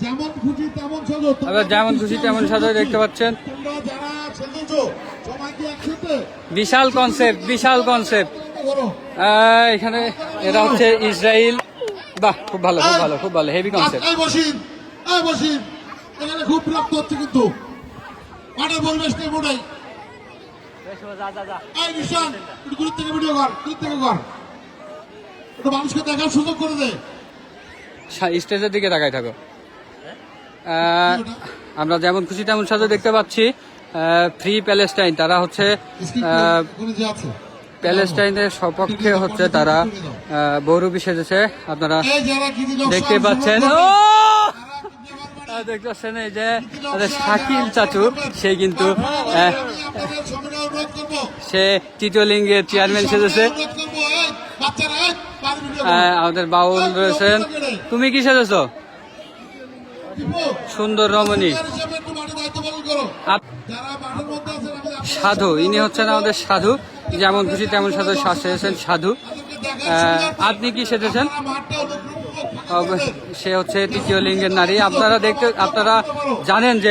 যেমন খুশি তেমন সাজো। আবার যেমন খুশি তেমন সাজো দেখতে পাচ্ছেন। তোমরা যারা সেজেছো সবাই কি একসাথে বিশাল কনসেপ্ট, বিশাল কনসেপ্ট। করো। এখানে এরা হচ্ছে ইসরায়েল। বাহ, খুব ভালো, খুব ভালো, খুব ভালো, হেভি কনসেপ্ট। এই বসিন, এই বসিন। এখানে খুব বিরক্ত হচ্ছে কিন্তু মাঠের পরিবেশ নেই মোটাই। এই নিশান একটু দূর থেকে ভিডিও কর, দূর থেকে কর, একটু মানুষকে দেখার সুযোগ করে দে। স্টেজের দিকে তাকাই থাকো। আমরা যেমন খুশি তেমন সাজো দেখতে পাচ্ছি। ফ্রি প্যালেস্টাইন, তারা হচ্ছে ওখানে যে আছে প্যালেস্টাইনের সপক্ষে হচ্ছে তারা বহুরূপী সেজেছে। আপনারা এই যারা কি দিল দেখতে পাচ্ছেন। দেখতে পাচ্ছেন এই যে আমাদের শাকিল চাচু, সে কিন্তু সে টিটোলিঙ্গের চেয়ারম্যান সেজেছে। আমাদের বাউল রয়েছেন। তুমি কি সেজেছ? সুন্দর রমণী সাধু, ইনি হচ্ছেন আমাদের সাধু। যেমন খুশি তেমন সাধু সেজেছেন সাধু। আপনি কি সেজেছেন? সে হচ্ছে তৃতীয় লিঙ্গের নারী। আপনারা জানেন যে